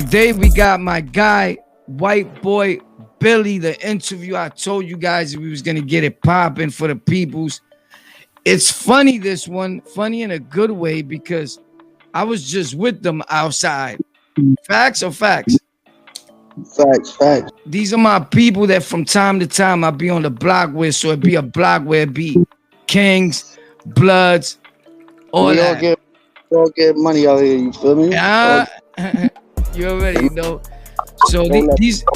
Today we got my guy, White Boy Billy, the interview. I told you guys we was gonna get it popping for the peoples. It's funny, this one, funny in a good way, because I was just with them outside. Facts or facts? Facts, facts. These are my people that from time to time I be on the block with, so it be a block where it be Kings, Bloods, all We that. all get money out here, you feel me? You already know. So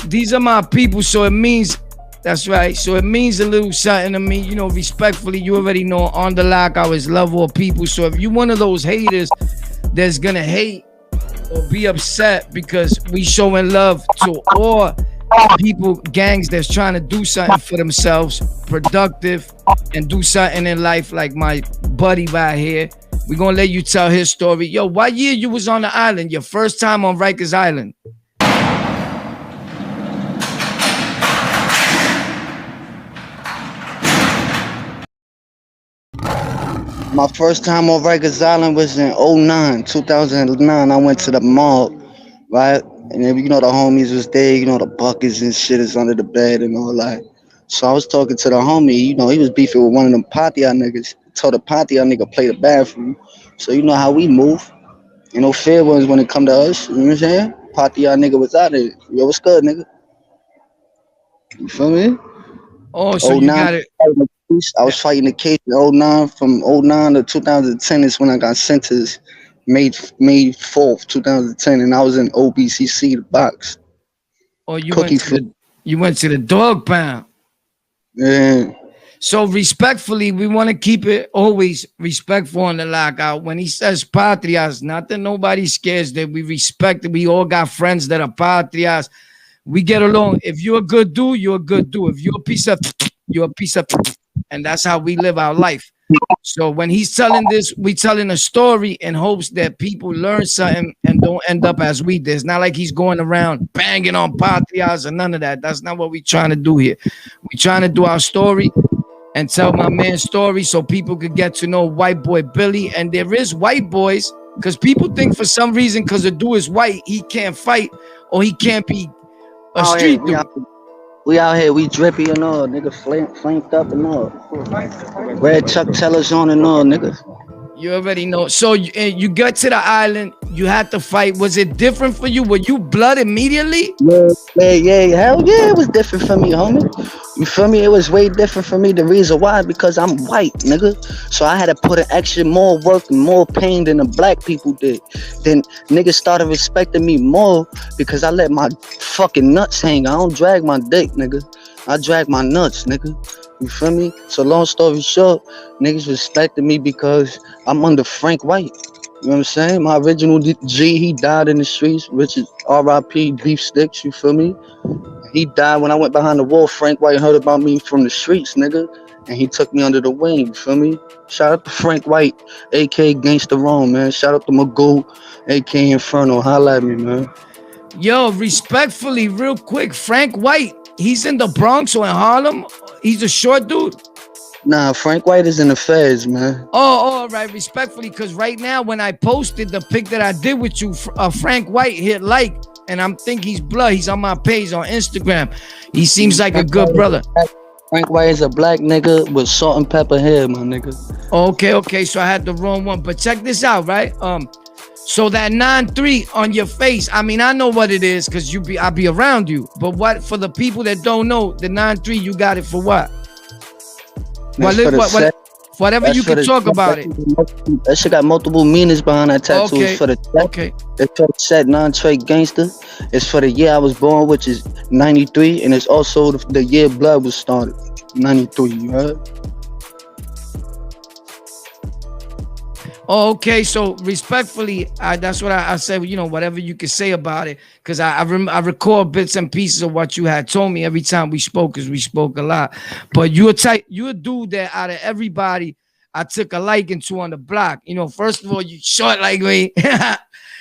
these are my people. So it means, that's right. So it means a little something to me. You know, respectfully, you already know On The Lockout is love all people. So if you one of those haters that's gonna hate or be upset because we showing love to all people, gangs that's trying to do something for themselves, productive, and do something in life, like my buddy right here. We're gonna let you tell his story. Yo, what year you was on the island? Your first time on Rikers Island? My first time on Rikers Island was in 2009. I went to the mall, right? And then, the homies was there, the buckets and shit is under the bed and all that. So I was talking to the homie, he was beefing with one of them Patia niggas. Told the Patia nigga play the bathroom. So you know how we move. Fair ones when it come to us. You know what I'm saying? Patia nigga was out there. Yo, what's good, nigga? You feel me? Oh, so you got it. I was fighting the case in '09. From '09 to 2010 is when I got sentenced. May 4th, 2010, and I was in OBCC, the box. Oh, you went to the dog pound. Yeah. So respectfully, we want to keep it always respectful on the lockout. When he says patrias, not that nobody scares, that we respect it. We all got friends that are patrias. We get along. If you're a good dude, you're a good dude. If you're a piece of, you're a piece of, and that's how we live our life. So when he's telling this, we telling a story in hopes that people learn something and don't end up as we did. It's not like he's going around banging on patrias or none of that. That's not what we're trying to do here. We're trying to do our story and tell my man's story so people could get to know White Boy Billy. And there is white boys, because people think for some reason because the dude is white, he can't fight or he can't be a street dude. We out here, we drippy and all, nigga, flanked up and all. Red Chuck Tellers on and all, nigga. You already know. So you got to the island, you had to fight. Was it different for you? Were you blood immediately? Yeah. Hell yeah, it was different for me, homie. You feel me? It was way different for me. The reason why, because I'm white, nigga. So I had to put in extra more work and more pain than the black people did. Then niggas started respecting me more because I let my fucking nuts hang. I don't drag my dick, nigga. I drag my nuts, nigga. You feel me? So long story short, niggas respected me because I'm under Frank White. You know what I'm saying? My original G, he died in the streets. Richard R.I.P. Beef Sticks, you feel me? He died when I went behind the wall. Frank White heard about me from the streets, nigga. And he took me under the wing, you feel me? Shout out to Frank White, a.k.a. Gangsta Rome, man. Shout out to Magoo, a.k.a. Inferno. Holla at me, man. Yo, respectfully, real quick, Frank White, he's in the Bronx or in Harlem? He's a short dude? Nah, Frank White is in the feds, man. Oh, all right, respectfully, because right now when I posted the pic that I did with you, Frank White hit like, and I'm think he's blood. He's on my page on Instagram. He seems like a good brother. Frank White is a black nigga with salt and pepper hair, my nigga. Okay, so I had the wrong one. But check this out, right? So that 9-3 on your face, I mean, I know what it is because I be around you. But what, for the people that don't know, the 9-3, you got it for what? Whatever you can talk about it. That shit got multiple meanings behind that tattoo. It's for the it's for the set non-trade gangster. It's for the year I was born, which is 93, and it's also the year blood was started, 93. You heard? Oh, okay, so respectfully, that's what I said. You know, whatever you can say about it, because I record bits and pieces of what you had told me every time we spoke, because we spoke a lot. But you're a dude that out of everybody I took a liking to on the block. You know, first of all, you short like me,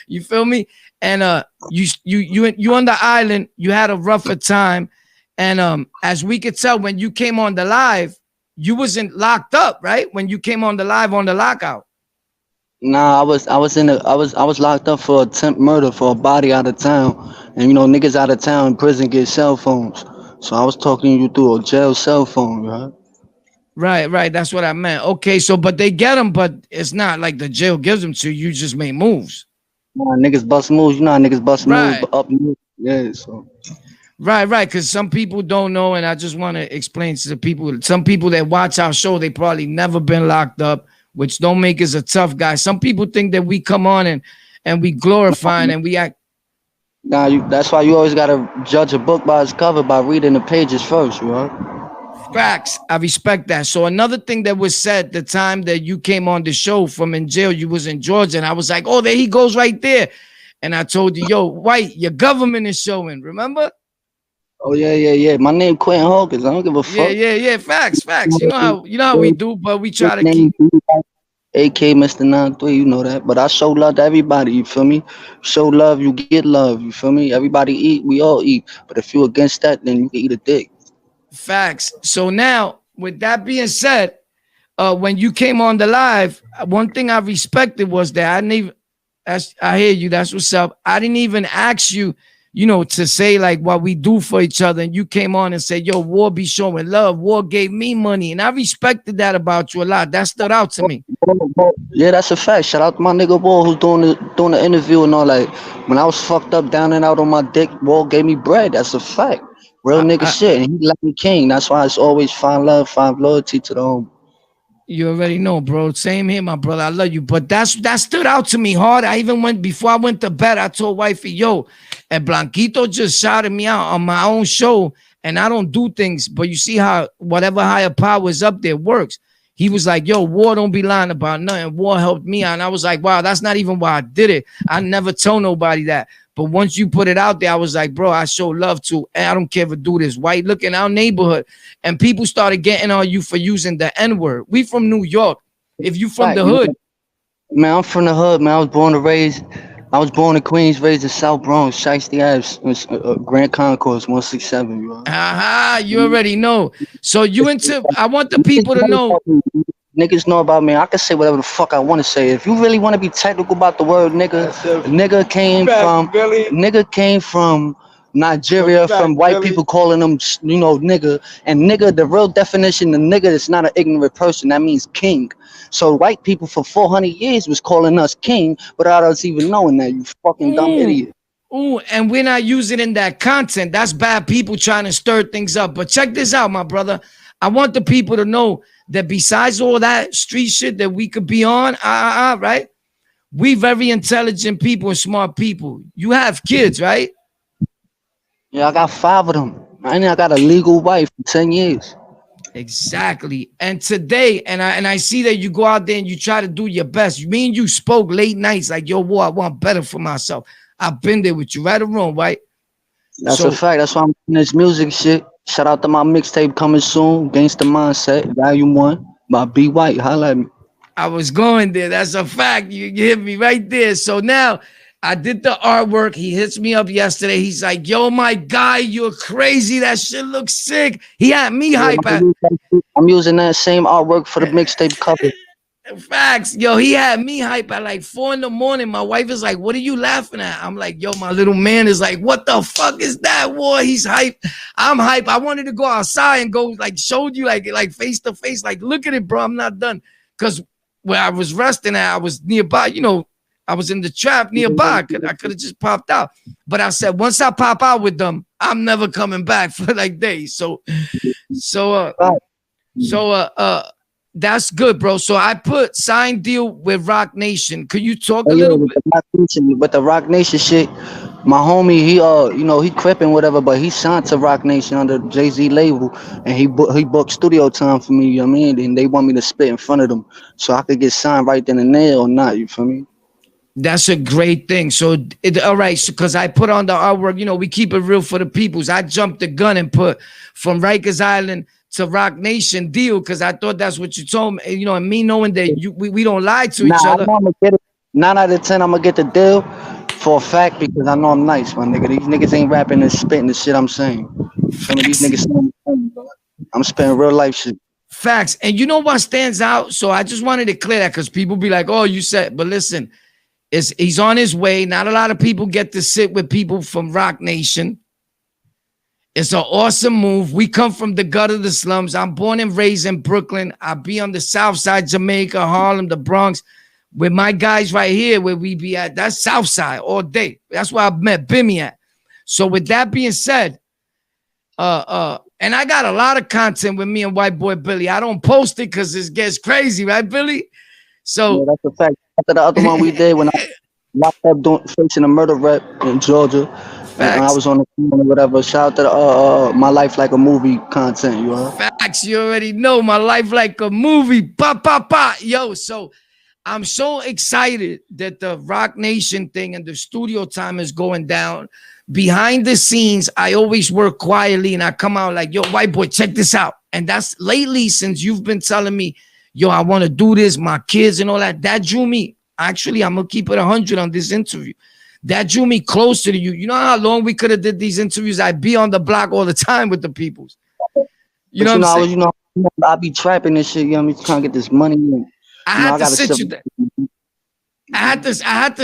you feel me? And you on the island, you had a rougher time, and as we could tell when you came on the live, you wasn't locked up, right? When you came on the live on the lockout. Nah, I was locked up for attempt murder for a body out of town, and you know niggas out of town in prison get cell phones. So I was talking to you through a jail cell phone, right? Right, right. That's what I meant. Okay, so but they get them, but it's not like the jail gives them to you. You just make moves. Nah, niggas bust moves. You know how niggas bust moves, Right, but up moves. Yeah, so right, right. Because some people don't know, and I just want to explain to the people. Some people that watch our show, they probably never been locked up, which don't make us a tough guy. Some people think that we come on and we glorifying and we act. now that's why you always gotta judge a book by its cover by reading the pages first, you know. Facts. I respect that. So another thing that was said the time that you came on the show from in jail, you was in Georgia, and I was like, oh, there he goes right there. And I told you, yo, White, your government is showing. Remember? Oh yeah, yeah, yeah. My name Quentin Hawkins. I don't give a Yeah, fuck. yeah, yeah. Facts, facts. You know how we do, but we try to Nickname keep AK Mr. 93, you know that. But I show love to everybody, you feel me? Show love, you get love, you feel me? Everybody eat, we all eat. But if you against that, then you can eat a dick. facts. So now, with that being said, when you came on the live, one thing I respected was that I didn't even. I hear you. That's what's up. I didn't even ask you, to say like what we do for each other, and you came on and said, "Yo, War be showing love. War gave me money," and I respected that about you a lot. That stood out to me. Yeah, that's a fact. Shout out to my nigga Wall who's doing the interview and all that. When I was fucked up down and out on my dick, Wall gave me bread. That's a fact. Real I, nigga I, shit. And he like me king. That's why it's always find love, find loyalty to the home. you already know, bro. Same here, my brother. I love you, but that stood out to me hard. I even went before I went to bed. I told wifey, "Yo, and Blanquito just shouted me out on my own show, and I don't do things, but you see how whatever higher power is up there works." He was like, "Yo, War don't be lying about nothing. War helped me out." And I was like, "Wow, that's not even why I did it. I never tell nobody that." But once you put it out there, I was like, "Bro, I show love to. And I don't care if a dude is white. Look in our neighborhood, and people started getting on you for using the N word. We from New York. If you from Fact, the you hood, know, man, I'm from the hood, man. I was born in Queens, raised in South Bronx, Shiesty Ave, Grand Concourse, 167, you know. aha, you already know. So you into. I want the people to know. Niggas know about me. I can say whatever the fuck I want to say. If you really want to be technical about the word nigga, nigga came from Nigeria, from white people calling them, nigga. And nigga, the real definition of nigga is not an ignorant person. That means king. So white people for 400 years was calling us king without us even knowing that. You fucking dumb Ooh, idiot. ooh, and we're not using in that content. That's bad people trying to stir things up. But check this out, my brother. I want the people to know that besides all that street shit that we could be on, right? We very intelligent people and smart people. You have kids, right? Yeah, I got 5 of them. I got a legal wife for 10 years. Exactly. And today, and I see that you go out there and you try to do your best. You mean you spoke late nights like, yo, boy, I want better for myself. I've been there with you, right or wrong, right? That's a So fact. That's why I'm doing this music shit. Shout out to my mixtape coming soon. Gangsta Mindset, Volume 1 by B White. Holla at me. I was going there. That's a fact. You hit me right there. So now I did the artwork. He hits me up yesterday. He's like, yo, my guy, you're crazy. That shit looks sick. He had me Yeah, hype at I'm using that same artwork for the mixtape cover. facts. Yo, he had me hype at like 4 a.m. My wife is like, what are you laughing at? I'm like, yo, my little man is like, what the fuck is that, boy? He's hype. I'm hype. I wanted to go outside and go like showed you like face to face. Like, look at it, bro. I'm not done. Because where I was resting at, I was nearby, I was in the trap nearby. I could have just popped out. But I said, once I pop out with them, I'm never coming back for like days. So that's good, bro. So I put signed deal with Rock Nation. Could you talk a Oh yeah, little bit? with the Rock Nation shit. My homie, he crippin' whatever, but he signed to Rock Nation under Jay-Z label, and he booked studio time for me. You know what I mean? And they want me to spit in front of them, so I could get signed right then and there or not. You feel me? That's a great thing. So, all right, because I put on the artwork, we keep it real for the peoples. I jumped the gun and put from Rikers Island to Rock Nation deal because I thought that's what you told me, and me knowing that we don't lie to Nah, each I other. know I'm gonna get it. 9 out of 10, I'm gonna get the deal for a fact because I know I'm nice, my nigga. These niggas ain't rapping and spitting the shit I'm saying. Some of these Facts. niggas, I'm spitting real life shit. Facts. And you know what stands out? So I just wanted to clear that because people be like, oh, you said, but listen, he's on his way. Not a lot of people get to sit with people from Rock Nation. It's an awesome move. We come from the gut of the slums. I'm born and raised in Brooklyn. I be on the South Side, Jamaica, Harlem, the Bronx, with my guys right here where we be at. That's South Side all day. That's where I met Bimmy at. So with that being said, and I got a lot of content with me and White Boy Billy. I don't post it because it gets crazy, right, Billy? So yeah, that's a fact. After the other one we did when I locked up facing a murder rep in Georgia. And I was on the phone or whatever. Shout out to my life like a movie content, you know. Facts, you already know my life like a movie. Pa pa pa. Yo, so I'm so excited that the Rock Nation thing and the studio time is going down. Behind the scenes, I always work quietly and I come out like, yo, White Boy, check this out. And that's lately since you've been telling me, yo, I want to do this, my kids and all that. That drew me. Actually, I'm going to keep it 100 on this interview. That drew me closer to you. You know how long we could have did these interviews? I'd be on the block all the time with the peoples. You know what I'm saying? I be trapping this shit. You know what I mean? Trying to get this money. And, I had to sit you there. I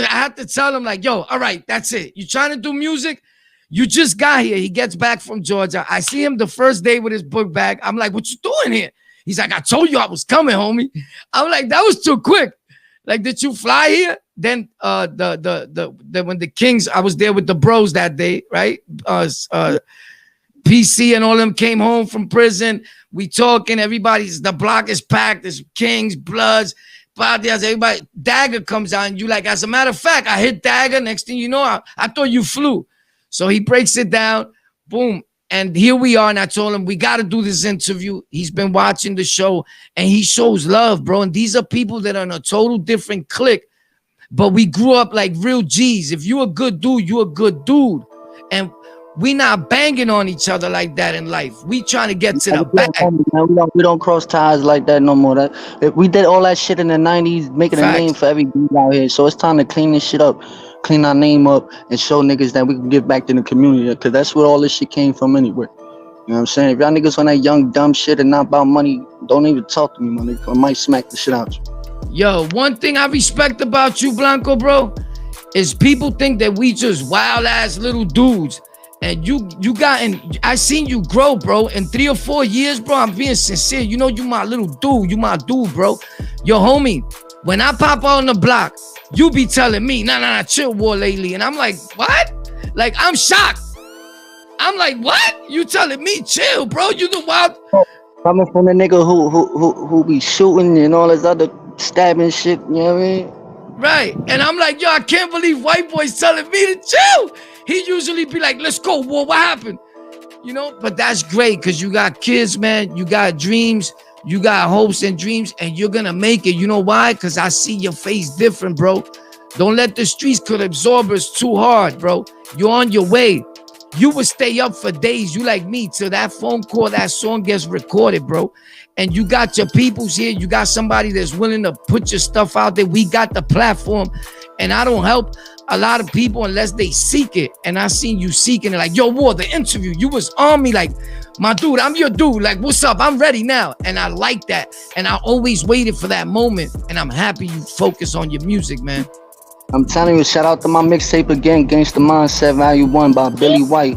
had to tell him like, yo, all right, that's it. You trying to do music? You just got here. He gets back from Georgia. I see him the first day with his book bag. I'm like, what you doing here? He's like, I told you I was coming, homie. I'm like, that was too quick. Like, did you fly here? Then when the Kings, I was there with the bros that day, right? PC and all them came home from prison. We talking, the block is packed. There's Kings, Bloods, Padias, everybody. Dagger comes out and you like, as a matter of fact, I hit Dagger. Next thing you know, I thought you flew. So he breaks it down, boom. And here we are. And I told him, we got to do this interview. He's been watching the show and he shows love, bro. And these are people that are in a total different clique, but we grew up like real G's. If you a good dude, you a good dude. And we not banging on each other like that in life. We trying to get to the back. We don't cross ties like that no more. We did all that shit in the 90s, making a name for every dude out here. So it's time to clean this shit up, clean our name up, and show niggas that we can give back to the community. Because that's where all this shit came from anyway. You know what I'm saying? If y'all niggas on that young, dumb shit and not about money, don't even talk to me, my nigga. I might smack the shit out you. Yo, one thing I respect about you, Blanco, bro, is people think that we just wild ass little dudes. And I seen you grow, bro. In 3 or 4 years, bro, I'm being sincere. You know, you my little dude. You my dude, bro. Yo, homie, when I pop out on the block, you be telling me, nah, chill, war lately. And I'm like, what? Like, I'm shocked. I'm like, what? You telling me chill, bro? You the wild. Coming from the nigga who be shooting and all this other stabbing shit, you know what I mean? Right. And I'm like, yo, I can't believe White Boy's telling me to chill. He usually be like, let's go, war, what happened? You know, but that's great because you got kids, man. You got dreams. You got hopes and dreams, and you're going to make it. You know why? Because I see your face different, bro. Don't let the streets could absorb us too hard, bro. You're on your way. You would stay up for days. You like me till that phone call, that song gets recorded, bro. And you got your peoples here. You got somebody that's willing to put your stuff out there. We got the platform. And I don't help a lot of people unless they seek it. And I seen you seeking it. Like, yo, War, the interview. You was on me like, my dude, I'm your dude. Like, what's up? I'm ready now. And I like that. And I always waited for that moment. And I'm happy you focus on your music, man. I'm telling you, shout out to my mixtape again, Gangsta Mindset Value 1 by Billy White,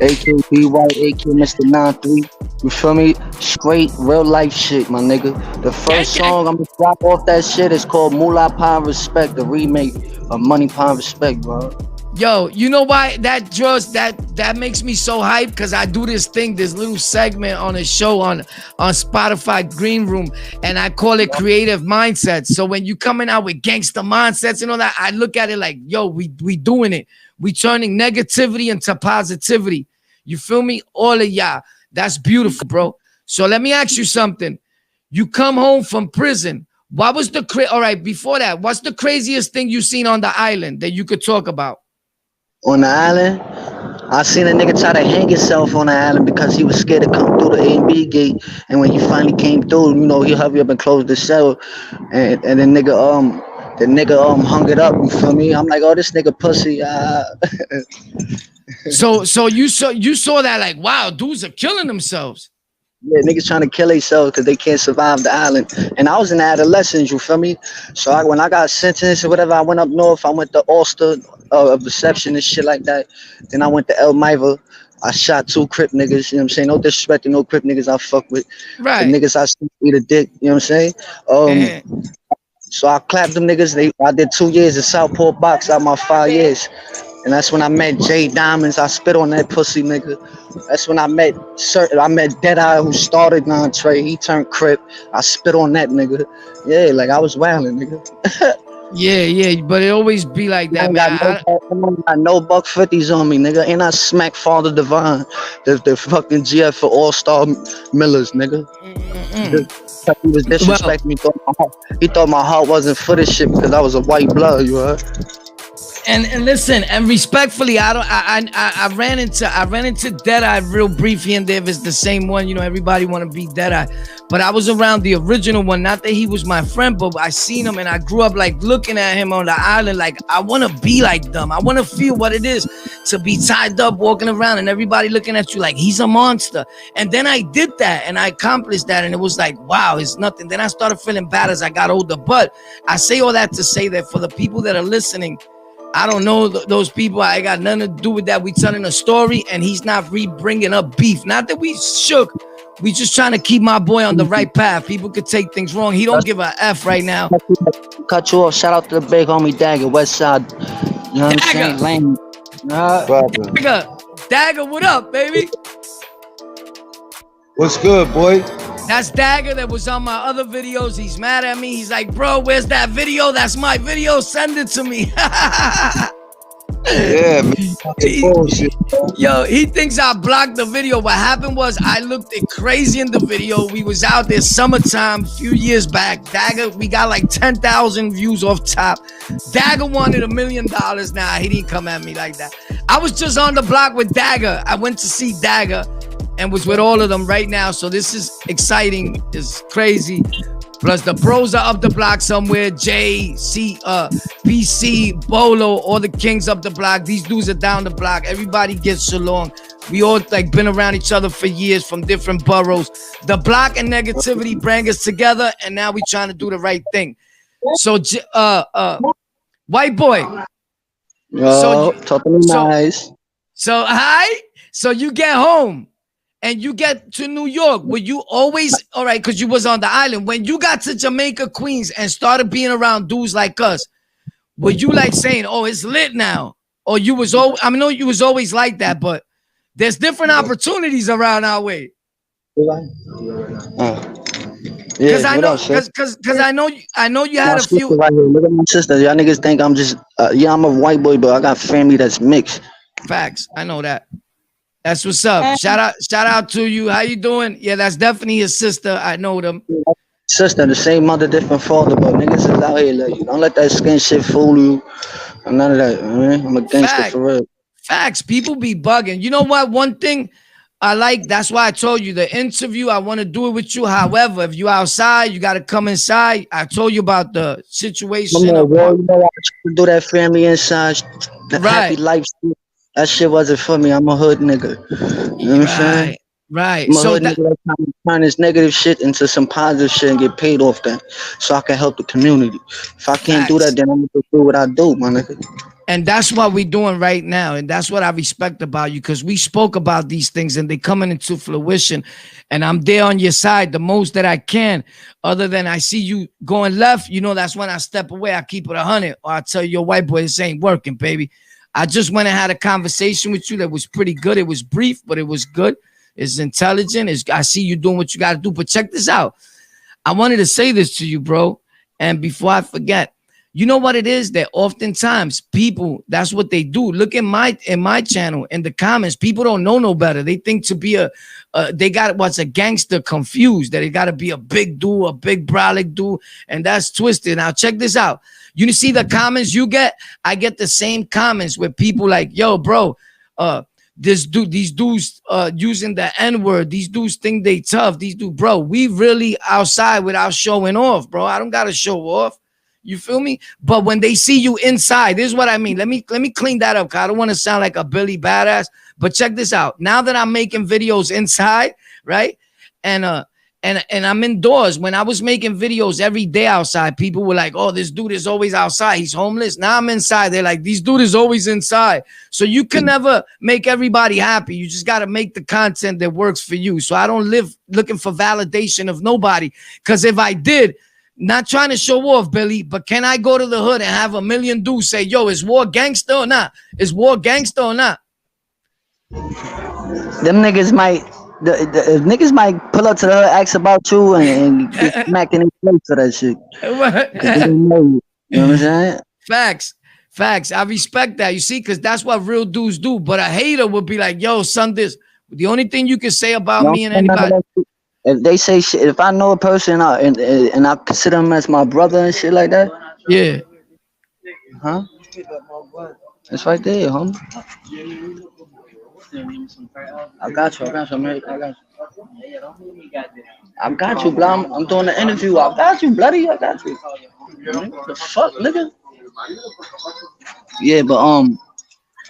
A.K. B. White, A.K. Mr. 93. You feel me? Straight, real life shit, my nigga. The first song I'm gonna drop off that shit is called Moolah Pound Respect, the remake of Money Pound Respect, bro. Yo, you know why that makes me so hyped? Because I do this little segment on a show on Spotify Green Room, and I call it Creative Mindsets. So when you coming out with gangster mindsets and all that, I look at it like, yo, we doing it. We turning negativity into positivity. You feel me? All of y'all. That's beautiful, bro. So let me ask you something. You come home from prison. What was all right, before that, what's the craziest thing you seen on the island that you could talk about? On the island, I seen a nigga try to hang himself on the island because he was scared to come through the A and B gate. And when he finally came through, you know, he hurry up and closed the cell. And the nigga hung it up. You feel me? I'm like, oh, this nigga pussy. So you saw that like, wow, dudes are killing themselves. Yeah, niggas trying to kill themselves because they can't survive the island. And I was an adolescent, you feel me? So when I got sentenced or whatever, I went up north. I went to Ulster, reception and shit like that. Then I went to El Miva. I shot 2 Crip niggas, you know what I'm saying? No disrespect to no Crip niggas I fuck with. The Right. niggas I see eat a dick, you know what I'm saying? And So I clapped them niggas. I did 2 years of Southport box out my 5 years. And that's when I met Jay Diamonds. I spit on that pussy nigga. That's when I met Deadeye who started Entree. He turned Crip. I spit on that nigga. Yeah, like I was wilding, nigga. yeah, but it always be like I that, ain't man. got no buck 50s on me, nigga. And I smack Father Divine, the fucking GF for All Star Millers, nigga. He was disrespecting me. He thought my heart wasn't for this shit because I was a white blood. You heard? And listen, and respectfully, I ran into Deadeye real briefly, and if it's the same one, you know, everybody want to be Deadeye, but I was around the original one. Not that he was my friend, but I seen him, and I grew up like looking at him on the island, like I want to be like them. I want to feel what it is to be tied up, walking around, and everybody looking at you like he's a monster. And then I did that, and I accomplished that, and it was like, wow, it's nothing. Then I started feeling bad as I got older. But I say all that to say that for the people that are listening, I don't know those people. I got nothing to do with that. We telling a story, and he's not bringing up beef. Not that we shook. We just trying to keep my boy on the right path. People could take things wrong. He don't give a F right now. Cut you off. Shout out to the big homie Dagger, West Side. You know what I'm saying? Lane. Dagger, what up, baby? What's good, boy? That's Dagger that was on my other videos. He's mad at me. He's like, bro, where's that video? That's my video. Send it to me. Yeah, man. Yo, he thinks I blocked the video. What happened was I looked it crazy in the video. We was out there summertime a few years back. Dagger, we got like 10,000 views off top. Dagger wanted $1 million. Nah, he didn't come at me like that. I was just on the block with Dagger. I went to see Dagger and was with all of them right now. So this is exciting. It's crazy. Plus the bros are up the block somewhere. J, C, PC, Bolo, all the kings up the block. These dudes are down the block. Everybody gets along. We all like been around each other for years from different boroughs. The block and negativity bring us together, and now we trying to do the right thing. So, white boy. Yo, talking nice. So, hi. So you get home. And you get to New York, were you always, all right, because you was on the island. When you got to Jamaica, Queens, and started being around dudes like us, were you like saying, oh, it's lit now? Or you was always, I know you was always like that, but there's different opportunities around our way. Because I know you had a few. Right here. Look at my sister. Y'all niggas think I'm just, I'm a white boy, but I got family that's mixed. Facts. I know that. That's what's up. Shout out to you. How you doing? Yeah, that's definitely his sister. I know them. Sister, the same mother, different father, but niggas is out here like you. Don't let that skin shit fool you. None of that, man. I'm a gangster for real. Facts. People be bugging. You know what? One thing I like, that's why I told you the interview, I want to do it with you. However, if you outside, you got to come inside. I told you about the situation. You know, I do that family inside. The happy life. That shit wasn't for me. I'm a hood nigga. You know what I'm saying? Right. I'm a hood nigga that's trying to turn this negative shit into some positive shit and get paid off that so I can help the community. If I can't do that, then I'm going to do what I do, my nigga. And that's what we're doing right now. And that's what I respect about you, because we spoke about these things and they coming into fruition. And I'm there on your side the most that I can. Other than I see you going left, you know, that's when I step away. I keep it 100. Or I tell your white boy, this ain't working, baby. I just went and had a conversation with you that was pretty good. It was brief, but it was good. It's intelligent. I see you doing what you got to do. But check this out. I wanted to say this to you, bro. And before I forget, you know what it is? That oftentimes people, that's what they do. Look in my channel, in the comments, people don't know no better. They think to be they got what's a gangster confused, that it got to be a big dude, a big brolic dude. And that's twisted. Now check this out. You see the comments you get? I get the same comments with people like, yo, bro, these dudes using the N-word. These dudes think they tough. These dudes, bro, we really outside without showing off, bro. I don't got to show off. You feel me? But when they see you inside, this is what I mean. Let me clean that up, because I don't want to sound like a Billy Badass. But check this out. Now that I'm making videos inside, right? and and I'm indoors. When I was making videos every day outside, people were like, "Oh, this dude is always outside. He's homeless." Now I'm inside. They're like, "These dude is always inside." So you can never make everybody happy. You just got to make the content that works for you. So I don't live looking for validation of nobody. Because if I did, not trying to show off, Billy, but can I go to the hood and have a million dudes say, "Yo, is war gangster or not? Is war gangster or not?" Them niggas might. The niggas might pull up to the hood, ask about you, and get smacked in the face for that shit. Cause they don't know you. You know what I'm saying? Facts. Facts. I respect that. You see, because that's what real dudes do. But a hater would be like, "Yo, son, this." The only thing you can say about me and anybody. If they say shit, if I know a person and I consider him as my brother and shit like that, Yeah. huh? It's right there, homie. I got you. I got you, man. I got you. I got you, blood. I'm doing the interview. I got you, bloody. I got you. The fuck, nigga. Yeah, but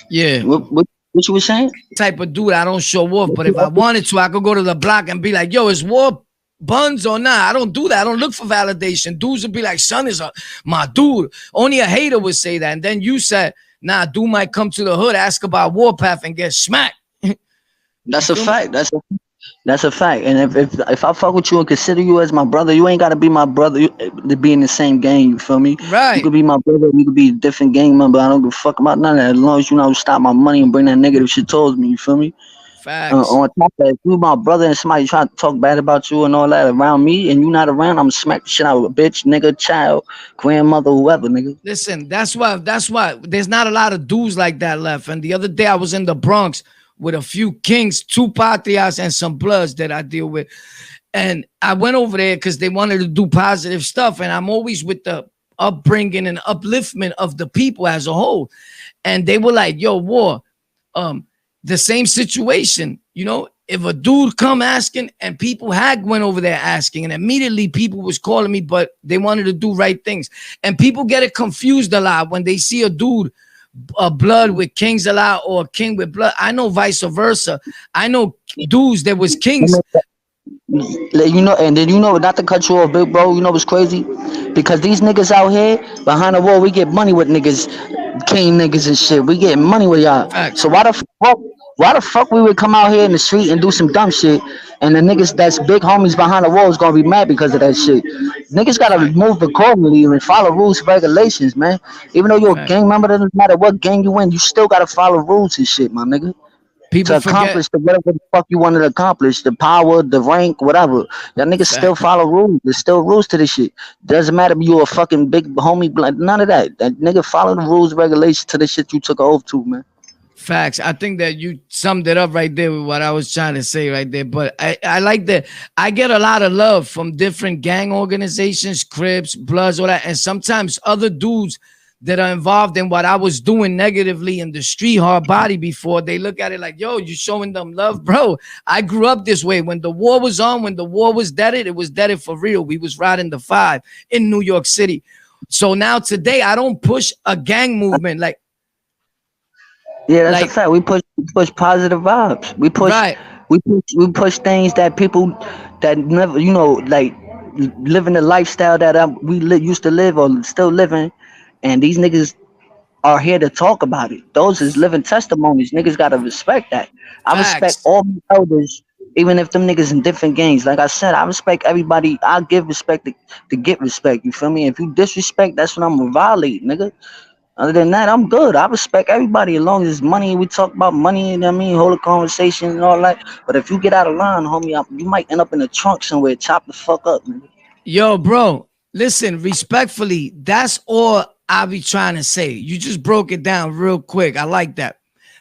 Yeah. what you was saying? Type of dude, I don't show off. But if I wanted to, I could go to the block and be like, "Yo, is war buns or not?" I don't do that. I don't look for validation. Dudes would be like, "Son is my dude." Only a hater would say that. And then you said, "Nah, dude might come to the hood, ask about Warpath, and get smacked." That's a fact. That's a fact. And if I fuck with you and consider you as my brother, you ain't gotta be my brother to be in the same gang. You feel me? Right. You could be my brother. You could be a different gang member. I don't give a fuck about none of that. As long as you know stop my money and bring that negative shit towards me. You feel me? Facts. On top of that, if you my brother and somebody trying to talk bad about you and all that around me, and you not around, I'm smack the shit out of a bitch, nigga, child, grandmother, whoever, nigga. Listen, that's why there's not a lot of dudes like that left. And the other day I was in the Bronx with a few kings, two patrias, and some bloods that I deal with. And I went over there because they wanted to do positive stuff. And I'm always with the upbringing and upliftment of the people as a whole. And they were like, "Yo, War, the same situation, you know, if a dude come asking," and people had went over there asking, and immediately people was calling me, but they wanted to do right things. And people get it confused a lot when they see a dude, a blood with kings a lot or a king with blood. I know vice versa. I know dudes that was kings. You know, and then you know, not to cut you off, big bro. You know what's crazy? Because these niggas out here behind the wall, we get money with niggas, king niggas and shit. We get money with y'all. Facts. So why the fuck we would come out here in the street and do some dumb shit, and the niggas that's big homies behind the wall is gonna be mad because of that shit? Niggas gotta move accordingly and follow rules and regulations, man. Even though you're a gang member, doesn't matter what gang you in, you still gotta follow rules and shit, my nigga. People To accomplish forget. whatever the fuck you wanted to accomplish, the power, the rank, whatever. Y'all niggas still follow rules. There's still rules to this shit. Doesn't matter if you a fucking big homie, none of that. That nigga follow the rules, regulations to the shit you took oath to, man. Facts. I think that you summed it up right there with what I was trying to say right there. But I like that. I get a lot of love from different gang organizations, Crips, Bloods, all that. And sometimes other dudes that are involved in what I was doing negatively in the street hard body before, they look at it like, "Yo, you showing them love." Bro, I grew up this way. When the war was on, when the war was deaded, it was deaded for real. We was riding the 5 in New York City. So now today, I don't push a gang movement like. Yeah, that's a fact. We push positive vibes. Right. We push things that people that never, you know, like living the lifestyle that used to live or still living, and these niggas are here to talk about it. Those is living testimonies. Niggas gotta respect that. I respect Facts. all the elders, even if them niggas in different gangs. Like I said, I respect everybody. I give respect to get respect. You feel me? If you disrespect, that's when I'm gonna violate, nigga. Other than that, I'm good. I respect everybody as long as it's money. We talk about money, you know what I mean? Hold a conversation and all that. But if you get out of line, homie, you might end up in the trunk somewhere, chop the fuck up, nigga. Yo, bro, listen, respectfully, that's all I be trying to say. You just broke it down real quick. I like that.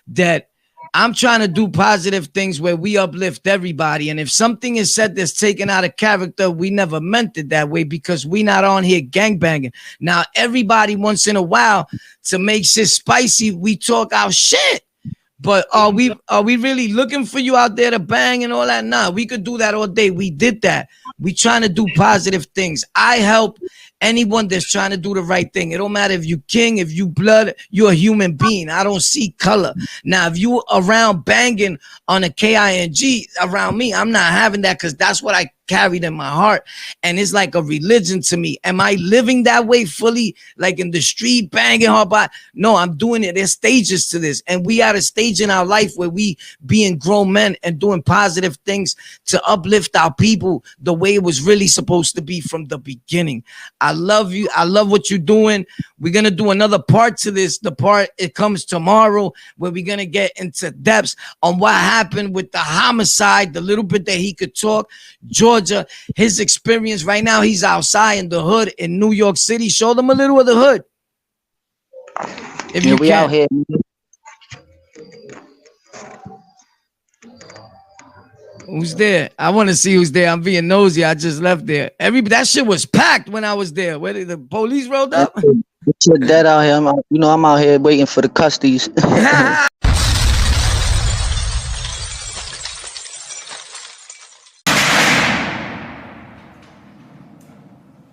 That I'm trying to do positive things where we uplift everybody. And if something is said that's taken out of character, we never meant it that way because we not on here gangbanging. Now, everybody once in a while to make shit spicy, we talk our shit. But are we really looking for you out there to bang and all that? Nah, we could do that all day. We did that. We trying to do positive things. I help anyone that's trying to do the right thing. It don't matter if you king, if you blood, you're a human being. I don't see color. Now, if you around banging on a KING around me, I'm not having that, because that's what I carried in my heart, and it's like a religion to me. Am I living that way fully, like in the street banging hard by? No, I'm doing it. There's stages to this, and we at a stage in our life where we being grown men and doing positive things to uplift our people the way it was really supposed to be from the beginning. I love you. I love what you're doing. We're gonna do another part to this. The part, it comes tomorrow, where we're gonna get into depths on what happened with the homicide, the little bit that he could talk. Georgia, his experience right now. He's outside in the hood in New York City. Show them a little of the hood, if you we can. out here. Who's there? I want to see who's there. I'm being nosy. I just left there. That shit was packed when I was there. Where did the police rolled up? It's dead out here. I'm out here waiting for the custodies.